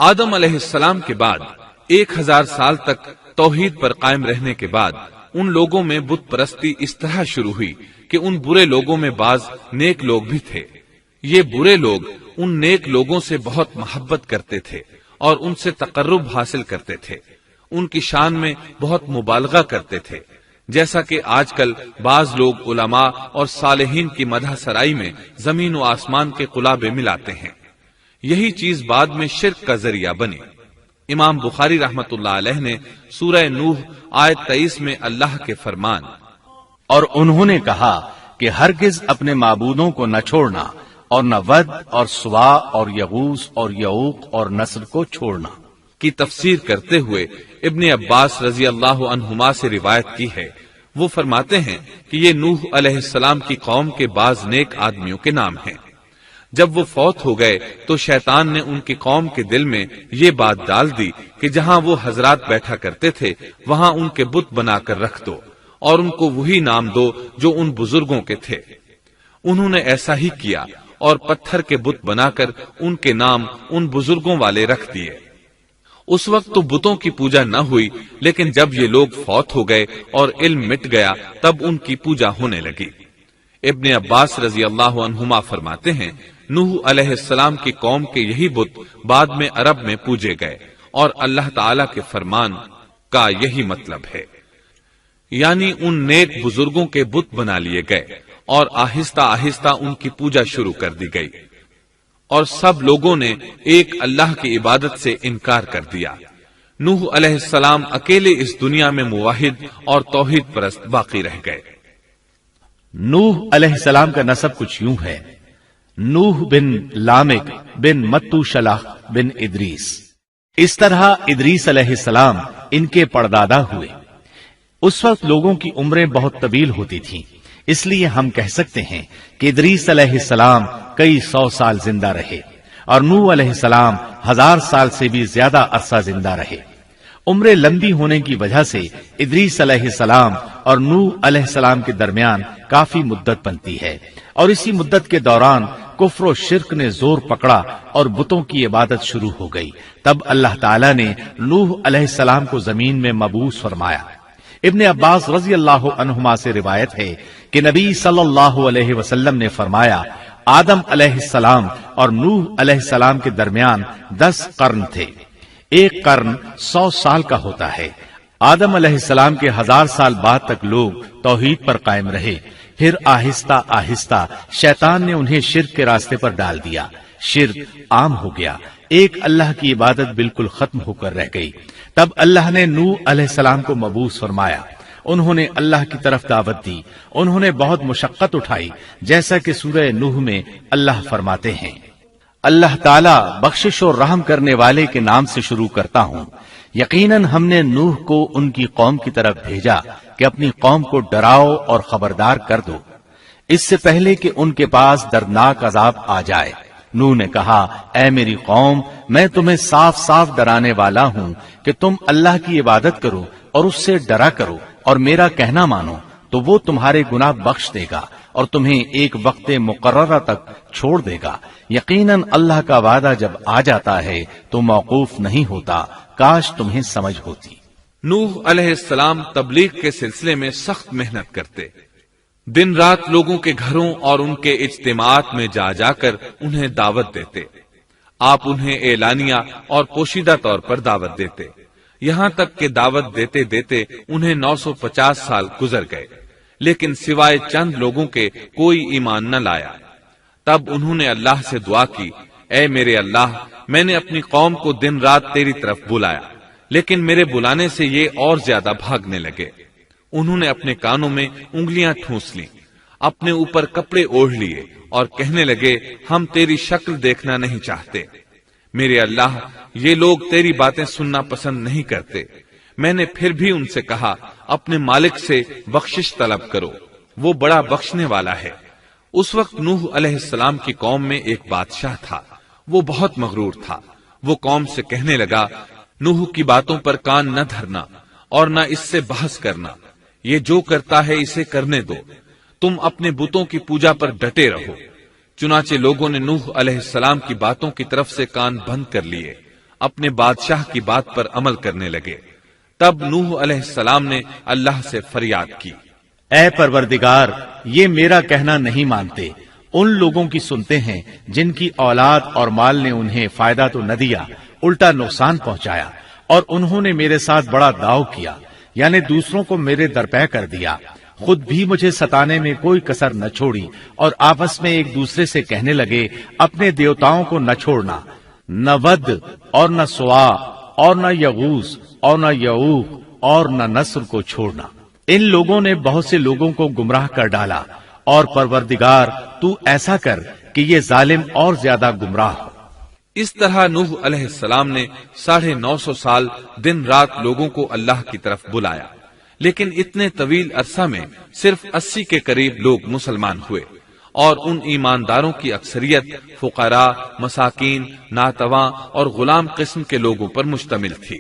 آدم علیہ السلام کے بعد 1000 سال تک توحید پر قائم رہنے کے بعد ان لوگوں میں بت پرستی اس طرح شروع ہوئی کہ ان برے لوگوں میں بعض نیک لوگ بھی تھے۔ یہ برے لوگ ان نیک لوگوں سے بہت محبت کرتے تھے اور ان سے تقرب حاصل کرتے تھے، ان کی شان میں بہت مبالغہ کرتے تھے، جیسا کہ آج کل بعض لوگ علماء اور صالحین کی مدح سرائی میں زمین و آسمان کے قلابے ملاتے ہیں۔ یہی چیز بعد میں شرک کا ذریعہ بنی۔ امام بخاری رحمت اللہ علیہ نے سورہ نوح آیت 23 میں اللہ کے فرمان اور انہوں نے کہا کہ ہرگز اپنے معبودوں کو نہ چھوڑنا اور نہ ود اور سوا اور یغوث اور یعوق اور نصر کو چھوڑنا کی تفسیر کرتے ہوئے ابن عباس رضی اللہ عنہما سے روایت کی ہے۔ وہ فرماتے ہیں کہ یہ نوح علیہ السلام کی قوم کے بعض نیک آدمیوں کے نام ہیں۔ جب وہ فوت ہو گئے تو شیطان نے ان کی قوم کے دل میں یہ بات ڈال دی کہ جہاں وہ حضرات بیٹھا کرتے تھے وہاں ان کے بت بنا کر رکھ دو اور ان کو وہی نام دو جو ان بزرگوں کے تھے۔ انہوں نے ایسا ہی کیا اور پتھر کے بت بنا کر ان کے نام ان بزرگوں والے رکھ دیے۔ اس وقت تو بتوں کی پوجا نہ ہوئی، لیکن جب یہ لوگ فوت ہو گئے اور علم مٹ گیا تب ان کی پوجا ہونے لگی۔ ابن عباس رضی اللہ عنہما فرماتے ہیں نوح علیہ السلام کی قوم کے یہی بت بعد میں عرب میں پوجے گئے اور اللہ تعالی کے فرمان کا یہی مطلب ہے، یعنی ان نیک بزرگوں کے بت بنا لیے گئے اور آہستہ آہستہ ان کی پوجا شروع کر دی گئی، اور سب لوگوں نے ایک اللہ کی عبادت سے انکار کر دیا۔ نوح علیہ السلام اکیلے اس دنیا میں موحد اور توحید پرست باقی رہ گئے۔ نوح علیہ السلام کا نسب کچھ یوں ہے: نوح بن لامک بن متو شلح بن ادریس۔ اس طرح ادریس علیہ السلام ان کے پردادا ہوئے۔ اس وقت لوگوں کی عمریں بہت طویل ہوتی تھیں، اس لیے ہم کہہ سکتے ہیں کہ ادریس علیہ السلام کئی 100 سال زندہ رہے اور نوح علیہ السلام 1000 سال سے بھی زیادہ عرصہ زندہ رہے۔ عمریں لمبی ہونے کی وجہ سے ادریس علیہ السلام اور نوح علیہ السلام کے درمیان کافی مدت بنتی ہے، اور اسی مدت کے دوران کفر و شرک نے زور پکڑا اور بتوں کی عبادت شروع ہو گئی۔ تب اللہ تعالیٰ نے نوح علیہ السلام کو زمین میں مبعوث فرمایا۔ ابن عباس رضی اللہ عنہما سے روایت ہے کہ نبی صلی اللہ علیہ وسلم نے فرمایا آدم علیہ السلام اور نوح علیہ السلام کے درمیان 10 قرن تھے۔ ایک قرن 100 سال کا ہوتا ہے۔ آدم علیہ السلام کے 1000 سال بعد تک لوگ توحید پر قائم رہے، پھر آہستہ آہستہ شیطان نے انہیں شرک کے راستے پر ڈال دیا، شرک عام ہو گیا، ایک اللہ کی عبادت بالکل ختم ہو کر رہ گئی۔ تب اللہ نے نوح علیہ السلام کو مبعوث فرمایا، انہوں نے اللہ کی طرف دعوت دی، انہوں نے بہت مشقت اٹھائی، جیسا کہ سورہ نوح میں اللہ فرماتے ہیں اللہ تعالیٰ بخشش اور رحم کرنے والے کے نام سے شروع کرتا ہوں۔ یقیناً ہم نے نوح کو ان کی قوم کی طرف بھیجا کہ اپنی قوم کو ڈراؤ اور خبردار کر دو، اس سے پہلے کہ ان کے پاس دردناک عذاب آ جائے۔ نوح نے کہا اے میری قوم، میں تمہیں صاف صاف ڈرانے والا ہوں کہ تم اللہ کی عبادت کرو اور اس سے ڈرا کرو اور میرا کہنا مانو، تو وہ تمہارے گناہ بخش دے گا اور تمہیں ایک وقت مقررہ تک چھوڑ دے گا۔ یقیناً اللہ کا وعدہ جب آ جاتا ہے تو موقوف نہیں ہوتا، کاش تمہیں سمجھ ہوتی۔ نوح علیہ السلام تبلیغ کے سلسلے میں سخت محنت کرتے، دن رات لوگوں کے گھروں اور ان کے اجتماعات میں جا جا کر انہیں دعوت دیتے۔ آپ انہیں اعلانیہ اور پوشیدہ طور پر دعوت دیتے، یہاں تک کہ دعوت دیتے دیتے انہیں 950 سال گزر گئے، لیکن سوائے چند لوگوں کے کوئی ایمان نہ لایا۔ تب انہوں نے اللہ سے دعا کی اے میرے اللہ، میں نے اپنی قوم کو دن رات تیری طرف بلایا، لیکن میرے بلانے سے یہ اور زیادہ بھاگنے لگے۔ انہوں نے اپنے کانوں میں انگلیاں ٹھونس لیں، اپنے اوپر کپڑے اوڑھ لیے اور کہنے لگے ہم تیری شکل دیکھنا نہیں چاہتے۔ میرے اللہ، یہ لوگ تیری باتیں سننا پسند نہیں کرتے۔ میں نے پھر بھی ان سے کہا اپنے مالک سے بخشش طلب کرو، وہ بڑا بخشنے والا ہے۔ اس وقت نوح علیہ السلام کی قوم میں ایک بادشاہ تھا، وہ بہت مغرور تھا۔ وہ قوم سے کہنے لگا نوح کی باتوں پر کان نہ دھرنا اور نہ اس سے بحث کرنا، یہ جو کرتا ہے اسے کرنے دو، تم اپنے بتوں کی پوجا پر ڈٹے رہو۔ چنانچہ لوگوں نے نوح علیہ السلام کی باتوں کی طرف سے کان بند کر لیے۔ اپنے بادشاہ کی بات پر عمل کرنے لگے۔ تب نوح علیہ السلام نے اللہ سے فریاد کی، اے پروردگار، یہ میرا کہنا نہیں مانتے، ان لوگوں کی سنتے ہیں جن کی اولاد اور مال نے انہیں فائدہ تو نہ دیا، الٹا نقصان پہنچایا، اور انہوں نے میرے ساتھ بڑا داؤ کیا، یعنی دوسروں کو میرے درپے کر دیا، خود بھی مجھے ستانے میں کوئی کسر نہ چھوڑی، اور آپس میں ایک دوسرے سے کہنے لگے اپنے دیوتاؤں کو نہ چھوڑنا، نہ ود اور نہ سوا اور نہ یغوث اور نہ یعوق اور نہ نصر کو چھوڑنا۔ ان لوگوں نے بہت سے لوگوں کو گمراہ کر ڈالا، اور پروردگار تو ایسا کر کہ یہ ظالم اور زیادہ گمراہ ہو۔ اس طرح نوح علیہ السلام نے 950 سال دن رات لوگوں کو اللہ کی طرف بلایا، لیکن اتنے طویل عرصہ میں صرف 80 کے قریب لوگ مسلمان ہوئے، اور ان ایمانداروں کی اکثریت فقراء، مساکین، ناتواں اور غلام قسم کے لوگوں پر مشتمل تھی،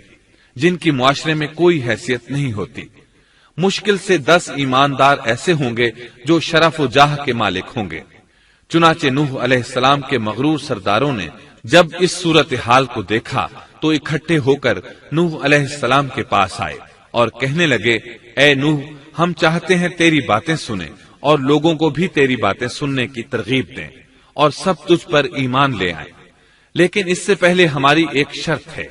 جن کی معاشرے میں کوئی حیثیت نہیں ہوتی۔ مشکل سے 10 ایماندار ایسے ہوں گے جو شرف و جاہ کے مالک ہوں گے۔ چنانچہ نوح علیہ السلام کے مغرور سرداروں نے جب اس صورتحال کو دیکھا تو اکٹھے ہو کر نوح علیہ السلام کے پاس آئے اور کہنے لگے، اے نوح، ہم چاہتے ہیں تیری باتیں سنیں اور لوگوں کو بھی تیری باتیں سننے کی ترغیب دیں اور سب تجھ پر ایمان لے آئیں، لیکن اس سے پہلے ہماری ایک شرط ہے،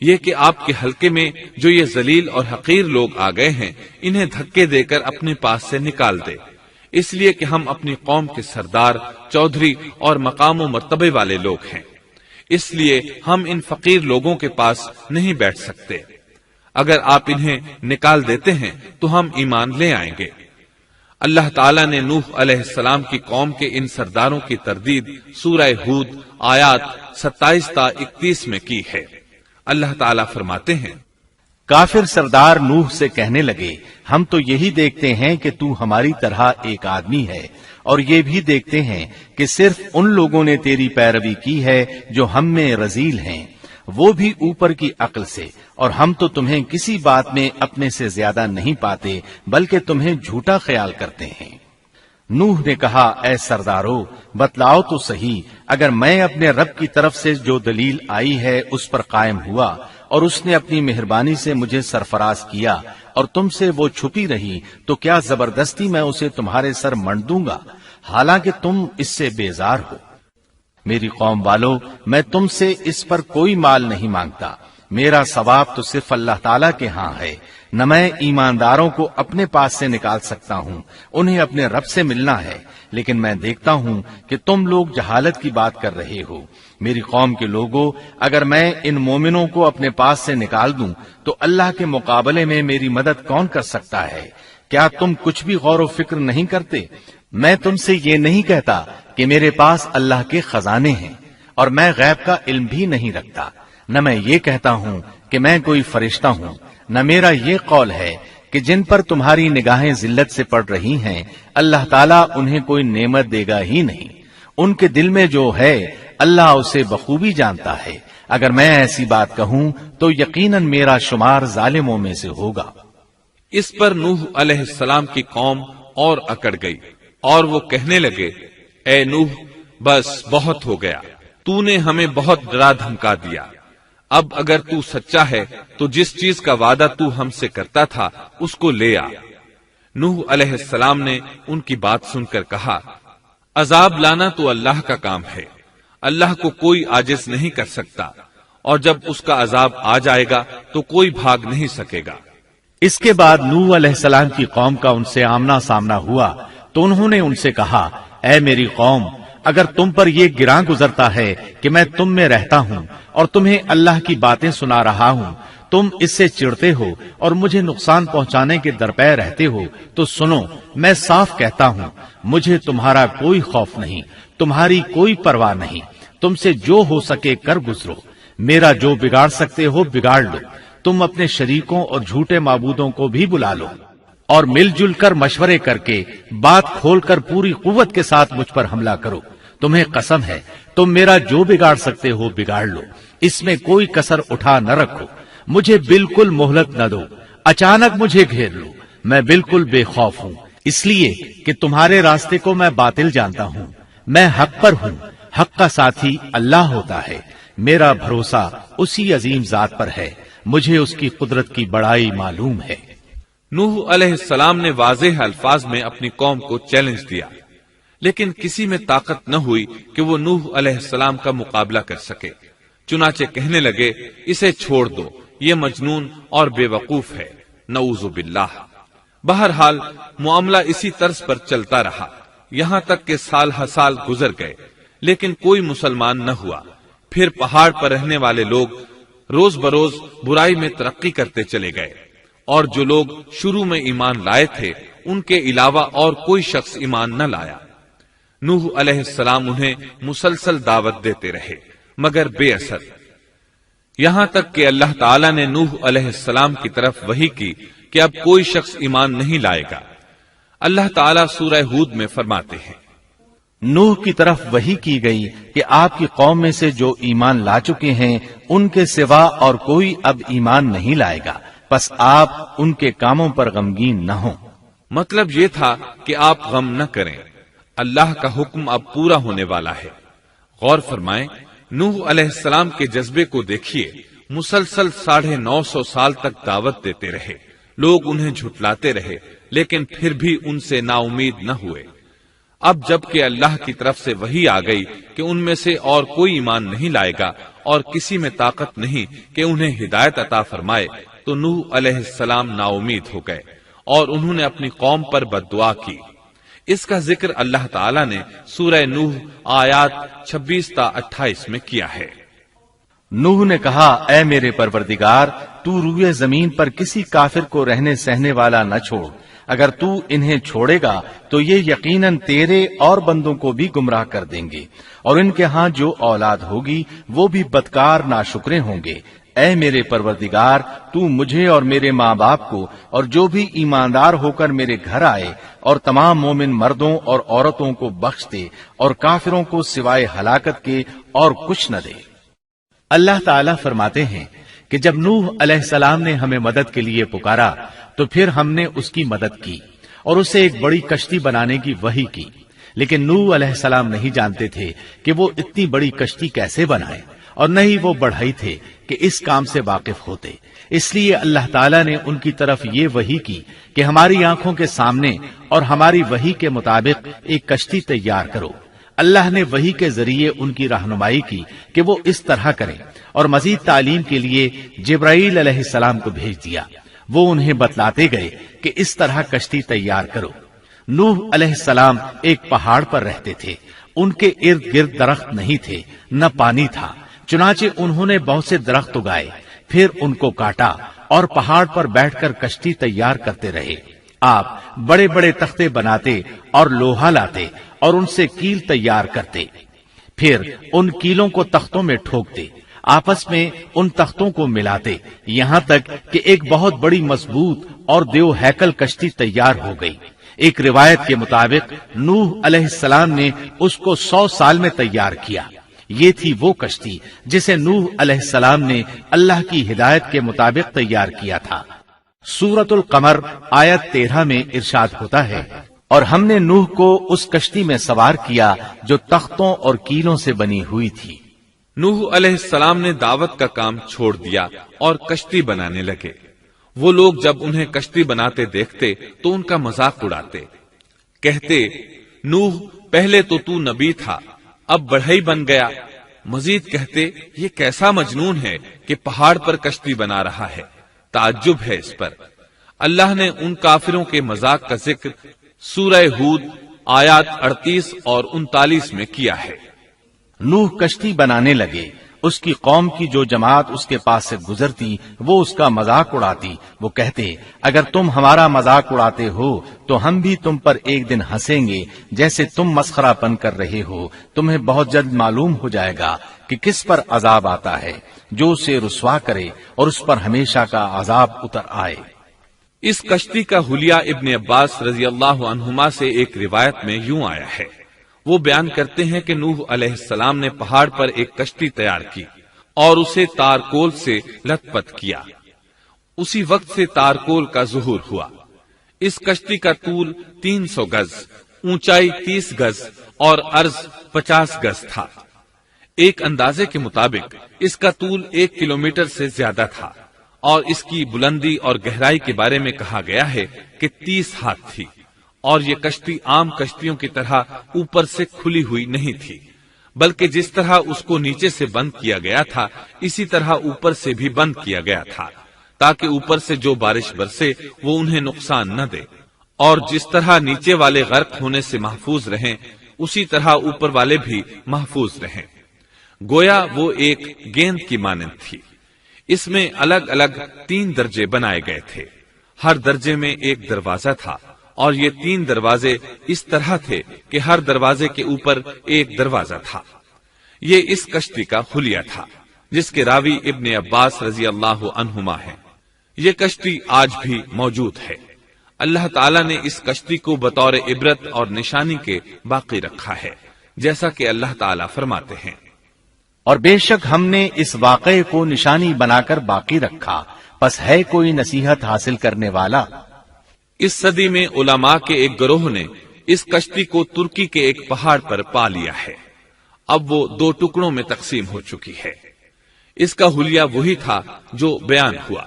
یہ کہ آپ کے حلقے میں جو یہ ذلیل اور حقیر لوگ آ گئے ہیں انہیں دھکے دے کر اپنے پاس سے نکال دے، اس لیے کہ ہم اپنی قوم کے سردار، چودھری اور مقام و مرتبے والے لوگ ہیں، اس لیے ہم ان فقیر لوگوں کے پاس نہیں بیٹھ سکتے، اگر آپ انہیں نکال دیتے ہیں تو ہم ایمان لے آئیں گے۔ اللہ تعالیٰ نے نوح علیہ السلام کی قوم کے ان سرداروں کی تردید سورہ ہود آیات 27 تا 31 میں کی ہے۔ اللہ تعالیٰ فرماتے ہیں، کافر سردار نوح سے کہنے لگے ہم تو یہی دیکھتے ہیں کہ تو ہماری طرح ایک آدمی ہے، اور یہ بھی دیکھتے ہیں کہ صرف ان لوگوں نے تیری پیروی کی ہے جو ہم میں رذیل ہیں، وہ بھی اوپر کی عقل سے، اور ہم تو تمہیں کسی بات میں اپنے سے زیادہ نہیں پاتے بلکہ تمہیں جھوٹا خیال کرتے ہیں۔ نوح نے کہا، اے سردارو، بتلاؤ تو صحیح، اگر میں اپنے رب کی طرف سے جو دلیل آئی ہے اس پر قائم ہوا اور اس نے اپنی مہربانی سے مجھے سرفراز کیا اور تم سے وہ چھپی رہی، تو کیا زبردستی میں اسے تمہارے سر منڈ دوں گا، حالانکہ تم اس سے بیزار ہو۔ میری قوم والو، میں تم سے اس پر کوئی مال نہیں مانگتا، میرا ثواب تو صرف اللہ تعالیٰ کے ہاں ہے، نہ میں ایمانداروں کو اپنے پاس سے نکال سکتا ہوں، انہیں اپنے رب سے ملنا ہے، لیکن میں دیکھتا ہوں کہ تم لوگ جہالت کی بات کر رہے ہو۔ میری قوم کے لوگوں، اگر میں ان مومنوں کو اپنے پاس سے نکال دوں تو اللہ کے مقابلے میں میری مدد کون کر سکتا ہے؟ کیا تم کچھ بھی غور و فکر نہیں کرتے؟ میں تم سے یہ نہیں کہتا کہ میرے پاس اللہ کے خزانے ہیں اور میں غیب کا علم بھی نہیں رکھتا، نہ میں یہ کہتا ہوں کہ میں کوئی فرشتہ ہوں، نہ میرا یہ قول ہے کہ جن پر تمہاری نگاہیں ذلت سے پڑ رہی ہیں اللہ تعالیٰ انہیں کوئی نعمت دے گا ہی نہیں، ان کے دل میں جو ہے اللہ اسے بخوبی جانتا ہے، اگر میں ایسی بات کہوں تو یقیناً میرا شمار ظالموں میں سے ہوگا۔ اس پر نوح علیہ السلام کی قوم اور اکڑ گئی اور وہ کہنے لگے، اے نوح، بس بہت ہو گیا، تو نے ہمیں بہت ڈرا دھمکا دیا، اب اگر تو سچا ہے تو جس چیز کا وعدہ تو ہم سے کرتا تھا اس کو لے آ۔ نوح علیہ السلام نے ان کی بات سن کر کہا، عذاب لانا تو اللہ کا کام ہے، اللہ کو کوئی عاجز نہیں کر سکتا، اور جب اس کا عذاب آ جائے گا تو کوئی بھاگ نہیں سکے گا۔ اس کے بعد نوح علیہ السلام کی قوم کا ان سے آمنا سامنا ہوا تو انہوں نے ان سے کہا، اے میری قوم، اگر تم پر یہ گراں گزرتا ہے کہ میں تم میں رہتا ہوں اور تمہیں اللہ کی باتیں سنا رہا ہوں، تم اس سے چڑھتے ہو اور مجھے نقصان پہنچانے کے درپے رہتے ہو، تو سنو، میں صاف کہتا ہوں، مجھے تمہارا کوئی خوف نہیں، تمہاری کوئی پرواہ نہیں، تم سے جو ہو سکے کر گزرو، میرا جو بگاڑ سکتے ہو بگاڑ لو، تم اپنے شریکوں اور جھوٹے معبودوں کو بھی بلا لو اور مل جل کر مشورے کر کے بات کھول کر پوری قوت کے ساتھ مجھ پر حملہ کرو، تمہیں قسم ہے تم میرا جو بگاڑ سکتے ہو بگاڑ لو، اس میں کوئی کسر اٹھا نہ رکھو، مجھے بالکل مہلت نہ دو، اچانک مجھے گھیر لو، میں بالکل بے خوف ہوں، اس لیے کہ تمہارے راستے کو میں باطل جانتا ہوں، میں حق پر ہوں، حق کا ساتھی اللہ ہوتا ہے، میرا بھروسہ اسی عظیم ذات پر ہے، مجھے اس کی قدرت کی بڑائی معلوم ہے۔ نوح علیہ السلام نے واضح الفاظ میں اپنی قوم کو چیلنج دیا، لیکن کسی میں طاقت نہ ہوئی کہ وہ نوح علیہ السلام کا مقابلہ کر سکے۔ چنانچہ کہنے لگے، اسے چھوڑ دو، یہ مجنون اور بے وقوف ہے، نعوذ باللہ۔ بہرحال معاملہ اسی طرز پر چلتا رہا، یہاں تک کہ سال ہر سال گزر گئے، لیکن کوئی مسلمان نہ ہوا۔ پھر پہاڑ پر رہنے والے لوگ روز بروز برائی میں ترقی کرتے چلے گئے، اور جو لوگ شروع میں ایمان لائے تھے ان کے علاوہ اور کوئی شخص ایمان نہ لایا۔ نوح علیہ السلام انہیں مسلسل دعوت دیتے رہے مگر بے اثر، یہاں تک کہ اللہ تعالیٰ نے نوح علیہ السلام کی طرف وحی کی کہ اب کوئی شخص ایمان نہیں لائے گا۔ اللہ تعالیٰ سورہ ہود میں فرماتے ہیں، نوح کی طرف وحی کی گئی کہ آپ کی قوم میں سے جو ایمان لا چکے ہیں ان کے سوا اور کوئی اب ایمان نہیں لائے گا، پس آپ ان کے کاموں پر غمگین نہ ہوں۔ مطلب یہ تھا کہ آپ غم نہ کریں، اللہ کا حکم اب پورا ہونے والا ہے۔ غور فرمائیں، نوح علیہ السلام کے جذبے کو دیکھیے، مسلسل 950 سال تک دعوت دیتے رہے، لوگ انہیں جھٹلاتے رہے، لیکن پھر بھی ان سے نا امید نہ ہوئے۔ اب جب کہ اللہ کی طرف سے وحی آ گئی کہ ان میں سے اور کوئی ایمان نہیں لائے گا اور کسی میں طاقت نہیں کہ انہیں ہدایت عطا فرمائے، تو نوح علیہ السلام نا امید ہو گئے اور انہوں نے اپنی قوم پر بد دعا کی۔ اس کا ذکر اللہ تعالیٰ نے سورہ نوح آیات 26 تا 28 میں کیا ہے۔ نوح نے کہا، اے میرے پروردگار، تو روئے زمین پر کسی کافر کو رہنے سہنے والا نہ چھوڑ، اگر تو انہیں چھوڑے گا تو یہ یقیناً تیرے اور بندوں کو بھی گمراہ کر دیں گے، اور ان کے ہاں جو اولاد ہوگی وہ بھی بدکار ناشکرے ہوں گے۔ اے میرے پروردگار، تو مجھے اور میرے ماں باپ کو اور جو بھی ایماندار ہو کر میرے گھر آئے اور تمام مومن مردوں اور عورتوں کو بخش دے، اور کافروں کو سوائے ہلاکت کے اور کچھ نہ دے۔ اللہ تعالیٰ فرماتے ہیں کہ جب نوح علیہ السلام نے ہمیں مدد کے لیے پکارا تو پھر ہم نے اس کی مدد کی اور اسے ایک بڑی کشتی بنانے کی وحی کی، لیکن نوح علیہ السلام نہیں جانتے تھے کہ وہ اتنی بڑی کشتی کیسے بنائے، اور نہ ہی وہ بڑھئی تھے کہ اس کام سے واقف ہوتے۔ اس لیے اللہ تعالیٰ نے ان کی طرف یہ وحی کی کہ ہماری آنکھوں کے سامنے اور ہماری وحی کے مطابق ایک کشتی تیار کرو۔ اللہ نے وحی کے ذریعے ان کی رہنمائی کی کہ وہ اس طرح کریں، اور مزید تعلیم کے لیے جبرائیل علیہ السلام کو بھیج دیا۔ وہ انہیں بتلاتے گئے کہ اس طرح کشتی تیار کرو۔ نوح علیہ السلام ایک پہاڑ پر رہتے تھے، ان کے ارد گرد درخت نہیں تھے، نہ پانی تھا، چنانچہ انہوں نے بہت سے درخت اگائے، پھر ان کو کاٹا اور پہاڑ پر بیٹھ کر کشتی تیار کرتے رہے۔ آپ بڑے بڑے تختے بناتے اور لوہا لاتے اور ان سے کیل تیار کرتے، پھر ان کیلوں کو تختوں میں ٹھوکتے، آپس میں ان تختوں کو ملاتے، یہاں تک کہ ایک بہت بڑی مضبوط اور دیو ہیکل کشتی تیار ہو گئی۔ ایک روایت کے مطابق نوح علیہ السلام نے اس کو 100 سال میں تیار کیا۔ یہ تھی وہ کشتی جسے نوح علیہ السلام نے اللہ کی ہدایت کے مطابق تیار کیا تھا۔ سورۃ القمر آیت 13 میں ارشاد ہوتا ہے، اور ہم نے نوح کو اس کشتی میں سوار کیا جو تختوں اور کیلوں سے بنی ہوئی تھی۔ نوح علیہ السلام نے دعوت کا کام چھوڑ دیا اور کشتی بنانے لگے۔ وہ لوگ جب انہیں کشتی بناتے دیکھتے تو ان کا مذاق اڑاتے، کہتے، نوح پہلے تو نبی تھا، اب بڑھئی بن گیا۔ مزید کہتے، یہ کیسا مجنون ہے کہ پہاڑ پر کشتی بنا رہا ہے، تعجب ہے اس پر۔ اللہ نے ان کافروں کے مذاق کا ذکر سورہ ہود آیات 38 اور 39 میں کیا ہے۔ نوح کشتی بنانے لگے، اس کی قوم کی جو جماعت اس کے پاس سے گزرتی وہ اس کا مذاق اڑاتی۔ وہ کہتے، اگر تم ہمارا مذاق اڑاتے ہو تو ہم بھی تم پر ایک دن ہنسیں گے جیسے تم مسخرہ پن کر رہے ہو۔ تمہیں بہت جلد معلوم ہو جائے گا کہ کس پر عذاب آتا ہے، جو اسے رسوا کرے اور اس پر ہمیشہ کا عذاب اتر آئے۔ اس کشتی کا حلیہ ابن عباس رضی اللہ عنہما سے ایک روایت میں یوں آیا ہے۔ وہ بیان کرتے ہیں کہ نوح علیہ السلام نے پہاڑ پر ایک کشتی تیار کی اور اسے تارکول سے لت پت کیا۔ اسی وقت سے تارکول کا ظہور ہوا۔ اس کشتی کا طول 300 گز، اونچائی 30 گز اور عرض 50 گز تھا۔ ایک اندازے کے مطابق اس کا طول 1 کلومیٹر سے زیادہ تھا اور اس کی بلندی اور گہرائی کے بارے میں کہا گیا ہے کہ 30 ہاتھ تھی، اور یہ کشتی عام کشتیوں کی طرح اوپر سے کھلی ہوئی نہیں تھی، بلکہ جس طرح اس کو نیچے سے بند کیا گیا تھا اسی طرح اوپر سے بھی بند کیا گیا تھا، تاکہ اوپر سے جو بارش برسے وہ انہیں نقصان نہ دے، اور جس طرح نیچے والے غرق ہونے سے محفوظ رہیں اسی طرح اوپر والے بھی محفوظ رہیں۔ گویا وہ ایک گیند کی مانند تھی۔ اس میں الگ الگ 3 درجے بنائے گئے تھے، ہر درجے میں ایک دروازہ تھا، اور یہ 3 دروازے اس طرح تھے کہ ہر دروازے کے اوپر ایک دروازہ تھا۔ یہ اس کشتی کا حلیہ تھا، جس کے راوی ابن عباس رضی اللہ عنہما ہے۔ یہ کشتی آج بھی موجود ہے۔ اللہ تعالیٰ نے اس کشتی کو بطور عبرت اور نشانی کے باقی رکھا ہے، جیسا کہ اللہ تعالیٰ فرماتے ہیں، اور بے شک ہم نے اس واقعے کو نشانی بنا کر باقی رکھا، پس ہے کوئی نصیحت حاصل کرنے والا۔ اس صدی میں علماء کے ایک گروہ نے اس کشتی کو ترکی کے ایک پہاڑ پر پا لیا ہے۔ اب وہ 2 ٹکڑوں میں تقسیم ہو چکی ہے۔ اس کا حلیہ وہی تھا جو بیان ہوا۔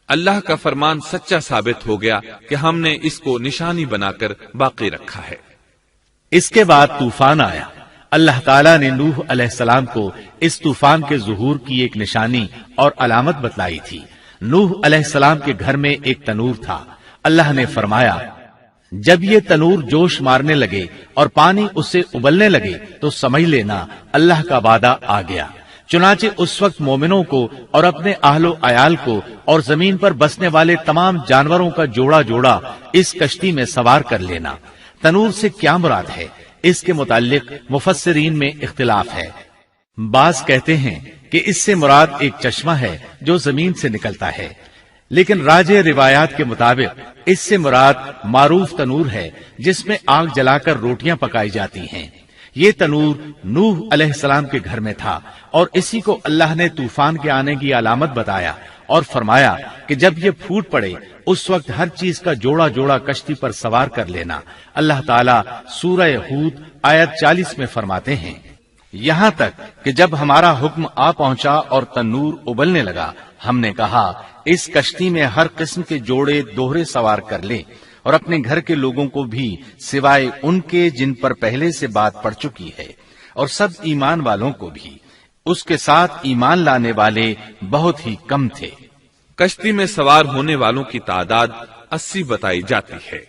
اللہ کا فرمان سچا ثابت ہو گیا کہ ہم نے اس کو نشانی بنا کر باقی رکھا ہے۔ اس کے بعد طوفان آیا۔ اللہ تعالیٰ نے نوح علیہ السلام کو اس طوفان کے ظہور کی ایک نشانی اور علامت بتلائی تھی۔ نوح علیہ السلام کے گھر میں ایک تنور تھا۔ اللہ نے فرمایا، جب یہ تنور جوش مارنے لگے اور پانی اس سے ابلنے لگے تو سمجھ لینا اللہ کا وعدہ آ گیا۔ چنانچہ اس وقت مومنوں کو اور اپنے اہل و عیال کو اور زمین پر بسنے والے تمام جانوروں کا جوڑا جوڑا اس کشتی میں سوار کر لینا۔ تنور سے کیا مراد ہے، اس کے متعلق مفسرین میں اختلاف ہے۔ بعض کہتے ہیں کہ اس سے مراد ایک چشمہ ہے جو زمین سے نکلتا ہے، لیکن راجح روایات کے مطابق اس سے مراد معروف تنور ہے جس میں آگ جلا کر روٹیاں پکائی جاتی ہیں۔ یہ تنور نوح علیہ السلام کے گھر میں تھا، اور اسی کو اللہ نے طوفان کے آنے کی علامت بتایا اور فرمایا کہ جب یہ پھوٹ پڑے اس وقت ہر چیز کا جوڑا جوڑا کشتی پر سوار کر لینا۔ اللہ تعالیٰ سورہ ہود آیت 40 میں فرماتے ہیں، یہاں تک کہ جب ہمارا حکم آ پہنچا اور تنور ابلنے لگا، ہم نے کہا اس کشتی میں ہر قسم کے جوڑے دوہرے سوار کر لے، اور اپنے گھر کے لوگوں کو بھی سوائے ان کے جن پر پہلے سے بات پڑ چکی ہے، اور سب ایمان والوں کو بھی۔ اس کے ساتھ ایمان لانے والے بہت ہی کم تھے۔ کشتی میں سوار ہونے والوں کی تعداد 80 بتائی جاتی ہے۔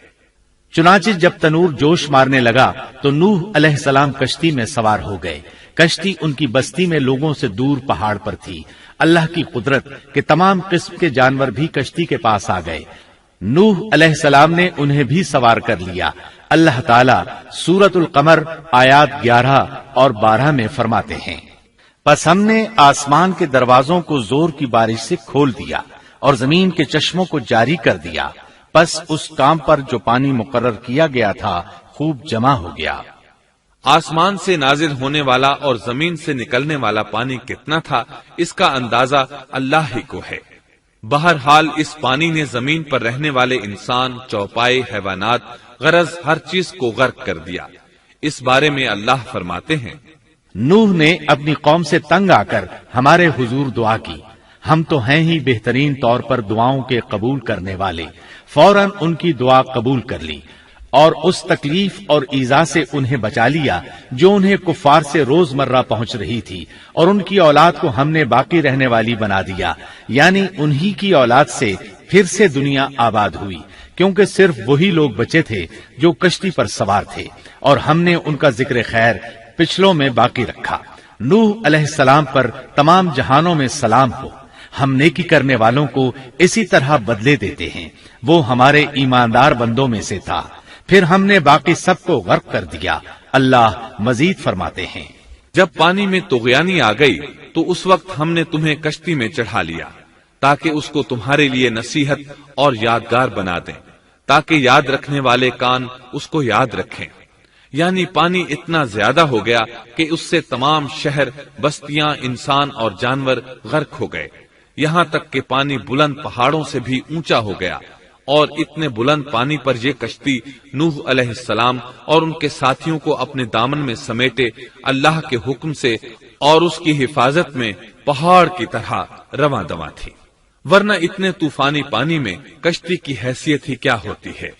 چنانچہ جب تنور جوش مارنے لگا تو نوح علیہ السلام کشتی میں سوار ہو گئے۔ کشتی ان کی بستی میں لوگوں سے دور پہاڑ پر تھی۔ اللہ کی قدرت کہ تمام قسم کے جانور بھی کشتی کے پاس آ گئے۔ نوح علیہ السلام نے انہیں بھی سوار کر لیا۔ اللہ تعالیٰ سورۃ القمر آیات 11 اور 12 میں فرماتے ہیں، پس ہم نے آسمان کے دروازوں کو زور کی بارش سے کھول دیا اور زمین کے چشموں کو جاری کر دیا، پس اس کام پر جو پانی مقرر کیا گیا تھا خوب جمع ہو گیا۔ آسمان سے نازل ہونے والا اور زمین سے نکلنے والا پانی کتنا تھا، اس کا اندازہ اللہ ہی کو ہے۔ بہرحال اس پانی نے زمین پر رہنے والے انسان، چوپائے، حیوانات، غرض ہر چیز کو غرق کر دیا۔ اس بارے میں اللہ فرماتے ہیں، نوح نے اپنی قوم سے تنگ آ کر ہمارے حضور دعا کی، ہم تو ہیں ہی بہترین طور پر دعاؤں کے قبول کرنے والے۔ فوراً ان کی دعا قبول کر لی اور اس تکلیف اور ایذا سے انہیں بچا لیا جو انہیں کفار سے روزمرہ پہنچ رہی تھی، اور ان کی اولاد کو ہم نے باقی رہنے والی بنا دیا، یعنی انہی کی اولاد سے پھر سے دنیا آباد ہوئی، کیونکہ صرف وہی لوگ بچے تھے جو کشتی پر سوار تھے، اور ہم نے ان کا ذکر خیر پچھلوں میں باقی رکھا۔ نوح علیہ السلام پر تمام جہانوں میں سلام ہو۔ ہم نیکی کرنے والوں کو اسی طرح بدلے دیتے ہیں، وہ ہمارے ایماندار بندوں میں سے تھا، پھر ہم نے باقی سب کو غرق کر دیا۔ اللہ مزید فرماتے ہیں، جب پانی میں طغیانی آ گئی تو اس وقت ہم نے تمہیں کشتی میں چڑھا لیا تاکہ اس کو تمہارے لیے نصیحت اور یادگار بنا دیں، تاکہ یاد رکھنے والے کان اس کو یاد رکھیں۔ یعنی پانی اتنا زیادہ ہو گیا کہ اس سے تمام شہر، بستیاں، انسان اور جانور غرق ہو گئے، یہاں تک کہ پانی بلند پہاڑوں سے بھی اونچا ہو گیا اور اتنے بلند پانی پر یہ کشتی نوح علیہ السلام اور ان کے ساتھیوں کو اپنے دامن میں سمیٹے اللہ کے حکم سے اور اس کی حفاظت میں پہاڑ کی طرح رواں دواں تھی، ورنہ اتنے طوفانی پانی میں کشتی کی حیثیت ہی کیا ہوتی ہے۔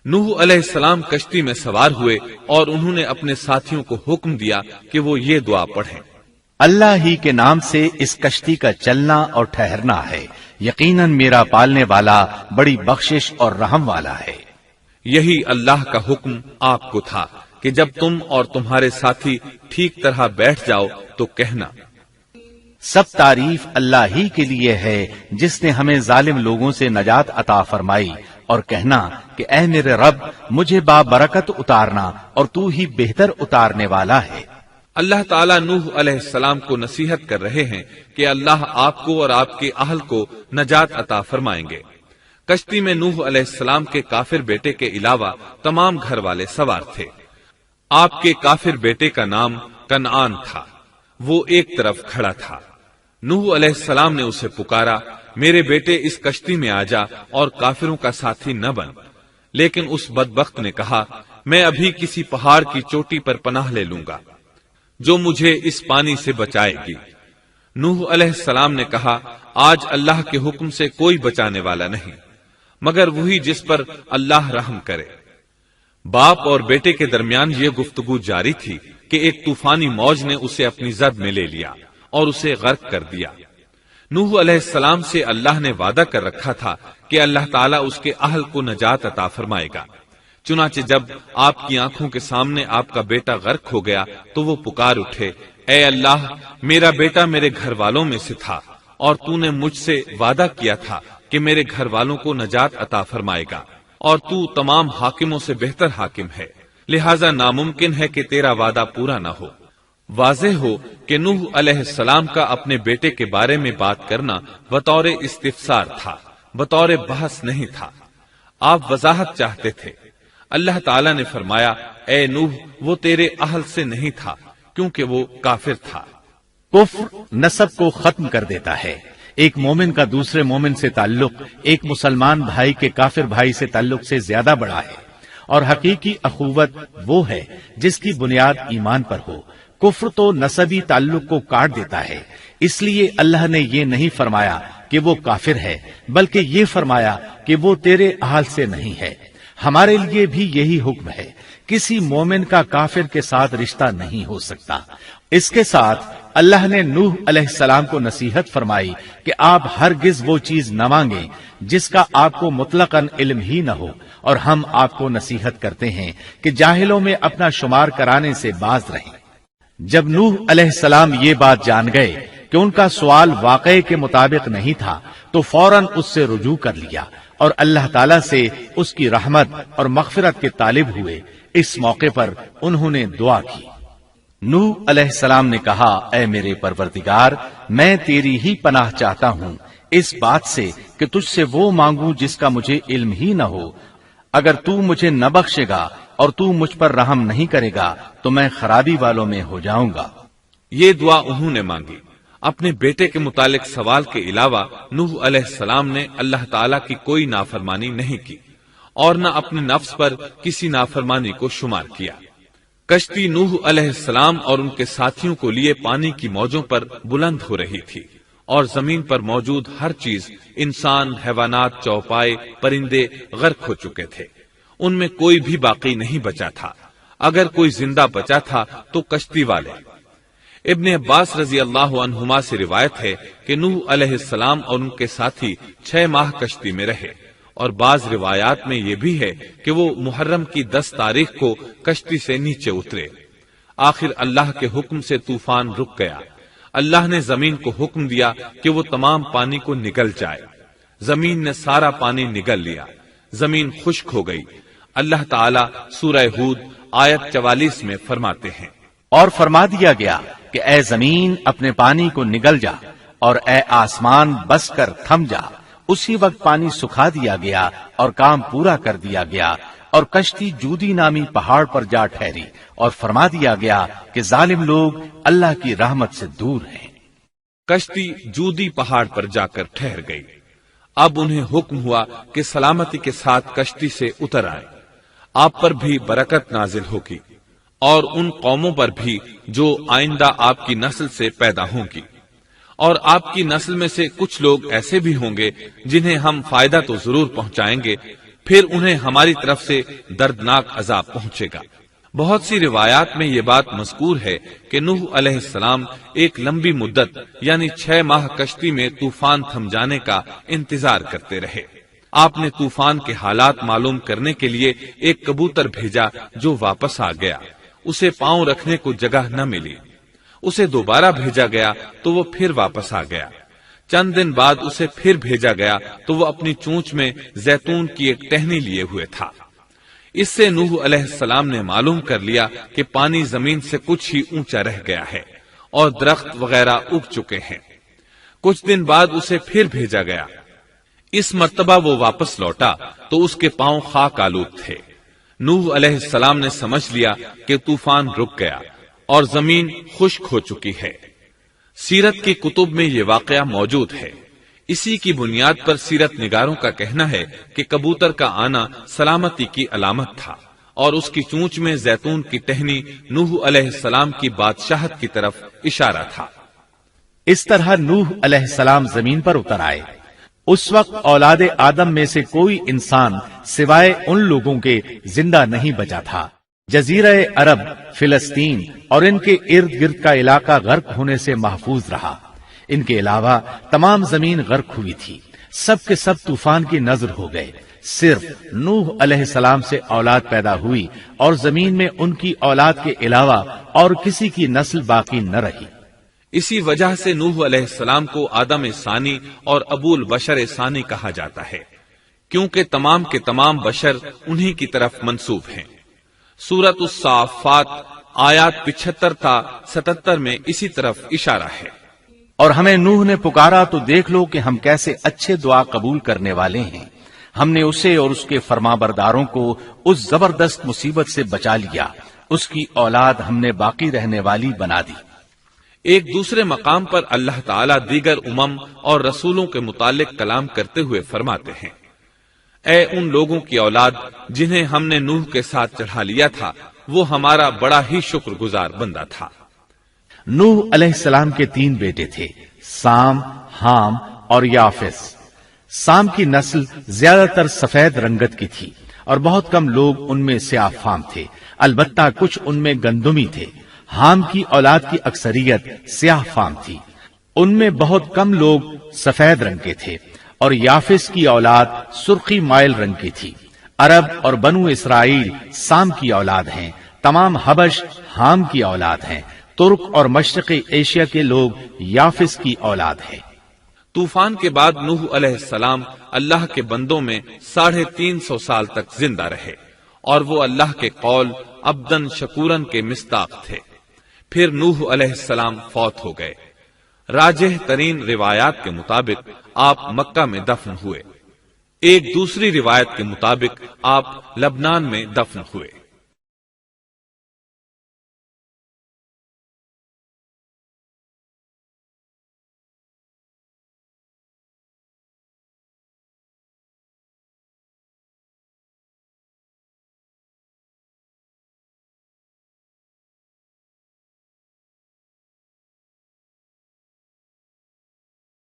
نوح علیہ السلام کشتی میں سوار ہوئے اور انہوں نے اپنے ساتھیوں کو حکم دیا کہ وہ یہ دعا پڑھیں، اللہ ہی کے نام سے اس کشتی کا چلنا اور ٹھہرنا ہے، یقیناً میرا پالنے والا بڑی بخشش اور رحم والا ہے۔ یہی اللہ کا حکم آپ کو تھا کہ جب تم اور تمہارے ساتھی ٹھیک طرح بیٹھ جاؤ تو کہنا، سب تعریف اللہ ہی کے لیے ہے جس نے ہمیں ظالم لوگوں سے نجات عطا فرمائی، اور کہنا کہ اے میرے رب مجھے بابرکت اتارنا اور تو ہی بہتر اتارنے والا ہے۔ اللہ تعالیٰ نوح علیہ السلام کو نصیحت کر رہے ہیں کہ اللہ آپ کو اور آپ کے اہل کو نجات عطا فرمائیں گے۔ کشتی میں نوح علیہ السلام کے کافر بیٹے کے علاوہ تمام گھر والے سوار تھے۔ آپ کے کافر بیٹے کا نام کنعان تھا، وہ ایک طرف کھڑا تھا۔ نوح علیہ السلام نے اسے پکارا، میرے بیٹے اس کشتی میں آ جا اور کافروں کا ساتھی نہ بن، لیکن اس بدبخت نے کہا، میں ابھی کسی پہاڑ کی چوٹی پر پناہ لے لوں گا جو مجھے اس پانی سے بچائے گی۔ نوح علیہ السلام نے کہا، آج اللہ کے حکم سے کوئی بچانے والا نہیں مگر وہی جس پر اللہ رحم کرے۔ باپ اور بیٹے کے درمیان یہ گفتگو جاری تھی کہ ایک طوفانی موج نے اسے اپنی زد میں لے لیا اور اسے غرق کر دیا۔ نوح علیہ السلام سے اللہ نے وعدہ کر رکھا تھا کہ اللہ تعالیٰ اس کے اہل کو نجات عطا فرمائے گا۔ چنانچہ جب آپ کی آنکھوں کے سامنے آپ کا بیٹا غرق ہو گیا تو وہ پکار اٹھے، اے اللہ، میرا بیٹا میرے گھر والوں میں سے تھا اور تو نے مجھ سے وعدہ کیا تھا کہ میرے گھر والوں کو نجات عطا فرمائے گا، اور تو تمام حاکموں سے بہتر حاکم ہے، لہذا ناممکن ہے کہ تیرا وعدہ پورا نہ ہو۔ واضح ہو کہ نوح علیہ السلام کا اپنے بیٹے کے بارے میں بات کرنا بطور استفسار تھا، بطور بحث نہیں تھا۔ آپ وضاحت چاہتے تھے۔ اللہ تعالیٰ نے فرمایا، اے نوح، وہ تیرے اہل سے نہیں تھا کیونکہ وہ کافر تھا۔ کفر نسب کو ختم کر دیتا ہے۔ ایک مومن کا دوسرے مومن سے تعلق ایک مسلمان بھائی کے کافر بھائی سے تعلق سے زیادہ بڑا ہے، اور حقیقی اخوت وہ ہے جس کی بنیاد ایمان پر ہو۔ کفر تو نسبی تعلق کو کاٹ دیتا ہے، اس لیے اللہ نے یہ نہیں فرمایا کہ وہ کافر ہے، بلکہ یہ فرمایا کہ وہ تیرے اہل سے نہیں ہے۔ ہمارے لیے بھی یہی حکم ہے، کسی مومن کا کافر کے ساتھ رشتہ نہیں ہو سکتا۔ اس کے ساتھ اللہ نے نوح علیہ السلام کو نصیحت فرمائی کہ آپ ہرگز وہ چیز نہ مانگیں جس کا آپ کو مطلقاً علم ہی نہ ہو، اور ہم آپ کو نصیحت کرتے ہیں کہ جاہلوں میں اپنا شمار کرانے سے باز رہیں۔ جب نوح علیہ السلام یہ بات جان گئے کہ ان کا سوال واقعے کے مطابق نہیں تھا تو فوراً اس سے رجوع کر لیا اور اللہ تعالیٰ سے اس کی رحمت اور مغفرت کے طالب ہوئے۔ اس موقع پر انہوں نے دعا کی۔ نوح علیہ السلام نے کہا، اے میرے پروردگار، میں تیری ہی پناہ چاہتا ہوں اس بات سے کہ تجھ سے وہ مانگوں جس کا مجھے علم ہی نہ ہو۔ اگر تو مجھے نہ بخشے گا اور تو مجھ پر رحم نہیں کرے گا تو میں خرابی والوں میں ہو جاؤں گا۔ یہ دعا انہوں نے مانگی۔ اپنے بیٹے کے متعلق سوال کے علاوہ نوح علیہ السلام نے اللہ تعالیٰ کی کوئی نافرمانی نہیں کی اور نہ اپنے نفس پر کسی نافرمانی کو شمار کیا۔ کشتی نوح علیہ السلام اور ان کے ساتھیوں کو لیے پانی کی موجوں پر بلند ہو رہی تھی، اور زمین پر موجود ہر چیز، انسان، حیوانات، چوپائے، پرندے غرق ہو چکے تھے۔ ان میں کوئی بھی باقی نہیں بچا تھا۔ اگر کوئی زندہ بچا تھا تو کشتی والے۔ ابن عباس رضی اللہ عنہما سے روایت ہے کہ نوح علیہ السلام اور ان کے ساتھی 6 ماہ کشتی میں رہے، اور بعض روایات میں یہ بھی ہے کہ وہ محرم کی 10 تاریخ کو کشتی سے نیچے اترے۔ آخر اللہ کے حکم سے طوفان رک گیا۔ اللہ نے زمین کو حکم دیا کہ وہ تمام پانی کو نگل جائے۔ زمین نے سارا پانی نگل لیا، زمین خشک ہو گئی۔ اللہ تعالیٰ سورہ ہود آیت 44 میں فرماتے ہیں، اور فرما دیا گیا کہ اے زمین اپنے پانی کو نگل جا، اور اے آسمان بس کر تھم جا۔ اسی وقت پانی سکھا دیا گیا اور کام پورا کر دیا گیا، اور کشتی جودی نامی پہاڑ پر جا ٹھہری، اور فرما دیا گیا کہ ظالم لوگ اللہ کی رحمت سے دور ہیں۔ کشتی جودی پہاڑ پر جا کر ٹھہر گئی۔ اب انہیں حکم ہوا کہ سلامتی کے ساتھ کشتی سے اتر آئیں، آپ پر بھی برکت نازل ہوگی اور ان قوموں پر بھی جو آئندہ آپ کی نسل سے پیدا ہوں گی، اور آپ کی نسل میں سے کچھ لوگ ایسے بھی ہوں گے جنہیں ہم فائدہ تو ضرور پہنچائیں گے، پھر انہیں ہماری طرف سے دردناک عذاب پہنچے گا۔ بہت سی روایات میں یہ بات مذکور ہے کہ نوح علیہ السلام ایک لمبی مدت یعنی 6 ماہ کشتی میں طوفان تھم جانے کا انتظار کرتے رہے۔ آپ نے طوفان کے حالات معلوم کرنے کے لیے ایک کبوتر بھیجا جو واپس آ گیا، اسے پاؤں رکھنے کو جگہ نہ ملی۔ اسے دوبارہ بھیجا گیا تو وہ پھر واپس آ گیا۔ چند دن بعد اسے پھر بھیجا گیا تو وہ اپنی چونچ میں زیتون کی ایک ٹہنی لیے ہوئے تھا۔ اس سے نوح علیہ السلام نے معلوم کر لیا کہ پانی زمین سے کچھ ہی اونچا رہ گیا ہے اور درخت وغیرہ اگ چکے ہیں۔ کچھ دن بعد اسے پھر بھیجا گیا۔ اس مرتبہ وہ واپس لوٹا تو اس کے پاؤں خاک آلود تھے۔ نوح علیہ السلام نے سمجھ لیا کہ طوفان رک گیا اور زمین خشک ہو چکی ہے۔ سیرت کی کتب میں یہ واقعہ موجود ہے۔ اسی کی بنیاد پر سیرت نگاروں کا کہنا ہے کہ کبوتر کا آنا سلامتی کی علامت تھا اور اس کی چونچ میں زیتون کی ٹہنی نوح علیہ السلام کی بادشاہت کی طرف اشارہ تھا۔ اس طرح نوح علیہ السلام زمین پر اتر آئے۔ اس وقت اولاد آدم میں سے کوئی انسان سوائے ان لوگوں کے زندہ نہیں بچا تھا۔ جزیرہ عرب، فلسطین اور ان کے ارد گرد کا علاقہ غرق ہونے سے محفوظ رہا۔ ان کے علاوہ تمام زمین غرق ہوئی تھی۔ سب کے سب طوفان کی نذر ہو گئے۔ صرف نوح علیہ السلام سے اولاد پیدا ہوئی اور زمین میں ان کی اولاد کے علاوہ اور کسی کی نسل باقی نہ رہی۔ اسی وجہ سے نوح علیہ السلام کو آدم ثانی اور ابو البشر ثانی کہا جاتا ہے، کیونکہ تمام کے تمام بشر انہی کی طرف منسوب ہیں۔ سورۃ الصافات آیات 75 تا 77 میں اسی طرف اشارہ ہے۔ اور ہمیں نوح نے پکارا تو دیکھ لو کہ ہم کیسے اچھے دعا قبول کرنے والے ہیں۔ ہم نے اسے اور اس کے فرمانبرداروں کو اس زبردست مصیبت سے بچا لیا۔ اس کی اولاد ہم نے باقی رہنے والی بنا دی۔ ایک دوسرے مقام پر اللہ تعالیٰ دیگر امم اور رسولوں کے متعلق کلام کرتے ہوئے فرماتے ہیں، اے ان لوگوں کی اولاد جنہیں ہم نے نوح کے ساتھ چڑھا لیا تھا، وہ ہمارا بڑا ہی شکر گزار بندہ تھا۔ نوح علیہ السلام کے 3 بیٹے تھے، سام، حام اور یافس۔ سام کی نسل زیادہ تر سفید رنگت کی تھی اور بہت کم لوگ ان میں سیاہ فام تھے، البتہ کچھ ان میں گندمی تھے۔ حام کی اولاد کی اکثریت سیاہ فام تھی، ان میں بہت کم لوگ سفید رنگ کے تھے، اور یافس کی اولاد سرخی مائل رنگ کی تھی۔ عرب اور بنو اسرائیل سام کی اولاد ہیں، تمام حبش حام کی اولاد ہیں، ترک اور مشرقی ایشیا کے لوگ یافس کی اولاد ہیں۔ طوفان کے بعد نوح علیہ السلام اللہ کے بندوں میں 350 سال تک زندہ رہے، اور وہ اللہ کے قول عبدن شکورن کے مصداق تھے۔ پھر نوح علیہ السلام فوت ہو گئے۔ راجح ترین روایات کے مطابق آپ مکہ میں دفن ہوئے، ایک دوسری روایت کے مطابق آپ لبنان میں دفن ہوئے۔